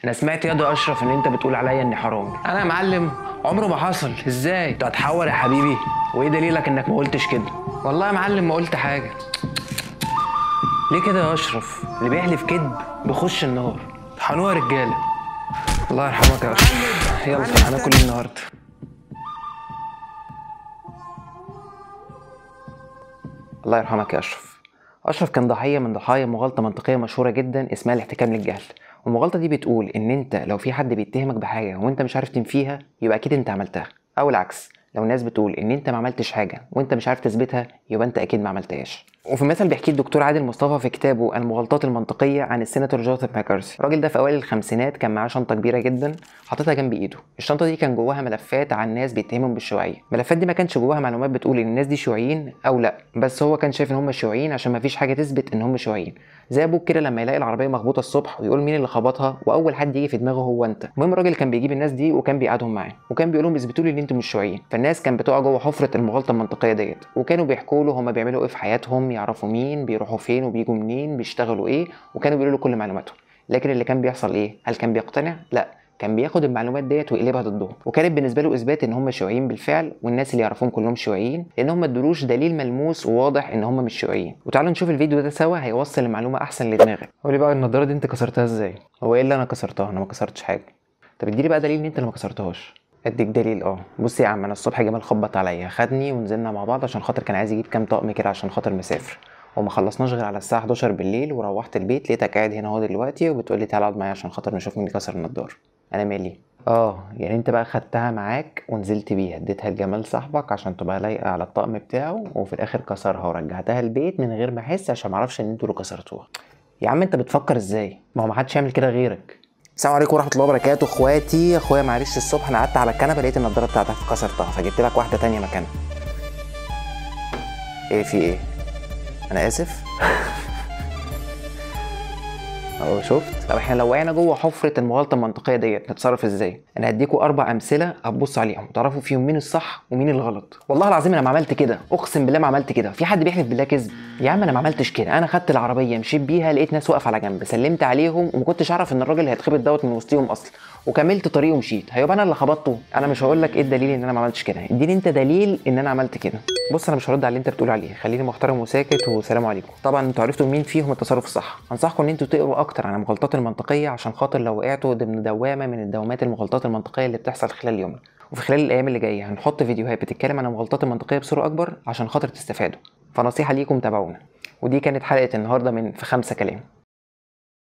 انا سمعت يا ده اشرف ان انت بتقول عليا اني حرامي. انا يا معلم عمره ما حصل. ازاي انت هتحور يا حبيبي؟ وايه دليلك انك ما قلتش كده؟ والله يا معلم ما قلت حاجه. ليه كده يا اشرف؟ اللي بيحلف كذب بيخش النار. طحنوها يا رجاله. الله يرحمك يا اشرف. يلا هناكل ايه النهارده؟ الله يرحمك يا اشرف. اشرف كان ضحيه من ضحايا مغالطه منطقيه مشهوره جدا اسمها الاحتكام للجهل. والمغالطه دي بتقول ان انت لو في حد بيتهمك بحاجه وانت مش عارف تنفيها يبقى اكيد انت عملتها، او العكس، لو الناس بتقول ان انت ما عملتش حاجه وانت مش عارف تثبتها يبقى انت اكيد ما عملتهاش. وفي مثل بيحكيه الدكتور عادل مصطفى في كتابه المغالطات المنطقيه عن السيناتور جوزيف ماكارثي. الراجل ده في اوائل الخمسينات كان معاه شنطه كبيره جدا حاططها جنب ايده. الشنطه دي كان جواها ملفات عن ناس بيتهمهم بالشيوعيه. الملفات دي ما كانش جواها معلومات بتقول ان الناس دي شيوعيين او لا، بس هو كان شايف ان هم شيوعيين عشان ما فيش حاجه تثبت ان هم شيوعيين. زي ابوك كده لما يلاقي العربيه مخبوطه الصبح ويقول مين اللي خبطها واول حد يجي في دماغه هو انت. المهم الراجل كان بيجيب الناس دي وكان بيقعدهم معاه وكان بيقول لهم اثبتوا لي ان انتم مش شيوعيين. فالناس كانت بتقع جوه حفره المغالطه المنطقيه ديت، وكانوا بيحكوا له هم بيعملوا ايه في حياتهم، يعرفوا مين، بيروحوا فين وبيجوا منين، بيشتغلوا ايه، وكانوا بيقولوا له كل معلوماتهم. لكن اللي كان بيحصل ايه؟ هل كان بيقتنع؟ لا، كان بياخد المعلومات ديت ويقلبها ضدهم، وكانت بالنسبه له اثبات ان هم شيوعيين بالفعل والناس اللي يعرفون كلهم شيوعيين، لان هم ما ادولوش دليل ملموس وواضح ان هم مش شيوعيين. وتعالوا نشوف الفيديو ده سوا هيوصل المعلومه احسن لدماغك. قول لي بقى النضاره دي انت كسرتها ازاي؟ هو ايه اللي انا كسرتها؟ انا ما كسرتش حاجه. طب اديني بقى دليل ان انت اللي ما كسرتهاش. اديك دليل. بص يا عم، انا الصبح جمال خبط عليا خدني ونزلنا مع بعض عشان خاطر كان عايز يجيب كام طقم كده عشان خاطر مسافر، وما خلصناش غير على الساعه 11 بالليل، وروحت البيت لقيتك قاعد هنا اهو دلوقتي وبتقول لي تعالى اقعد معايا عشان خاطر نشوف مين اللي كسر النضاره. انا مالي؟ يعني انت بقى خدتها معاك ونزلت بيها اديتها لجمال صاحبك عشان تبقى لايقه على الطقم بتاعه، وفي الاخر كسرها ورجعتها البيت من غير ما احس عشان ما اعرفش ان انتوا اللي كسرتوها. يا عم انت بتفكر ازاي؟ ما هو ما حدش يعمل كده غيرك. السلام عليكم ورحمه الله وبركاته. اخويا معلش الصبح انا قعدت على الكنبه لقيت النضاره بتاعتك كسرتها فجبت لك واحده تانية مكانها. ايه في ايه؟ انا اسف. شفت؟ طب احنا لو وقعنا جوه حفره المغالطه المنطقيه ديت نتصرف ازاي؟ انا هديكوا 4 امثله هتبصوا عليهم تعرفوا فيهم مين الصح ومين الغلط. والله العظيم انا ما عملت كده، اقسم بالله ما عملت كده. في حد بيحلف بالله كذب؟ يا عم انا ما عملتش كده. انا خدت العربيه مشيت بيها لقيت ناس واقفه على جنب سلمت عليهم وما كنتش اعرف ان الراجل هيتخبط دوت من وسطهم اصلا، وكملت طريقي ومشيت. هيبقى انا اللي خبطته؟ انا مش هقول لك ايه الدليل ان انا ما عملتش كده، اديني انت دليل ان انا عملت كده. بص انا مش هرد على اللي انت بتقول عليه، خليني محترم وساكت وسلام عليكم. طبعا انتوا عرفتوا مين فيهم التصرف الصح. انصحكم ان انتوا تقروا اكتر عن المغالطات المنطقيه عشان خاطر لو وقعتوا ضمن دوامه من الدوامات المغالطات المنطقيه اللي بتحصل خلال اليوم. وفي خلال الايام اللي جايه هنحط فيديوهات بتتكلم عن المغالطات المنطقيه بصوره اكبر عشان خاطر تستفادوا. فنصيحه ليكم تابعونا. ودي كانت حلقه النهارده من في 5 كلام.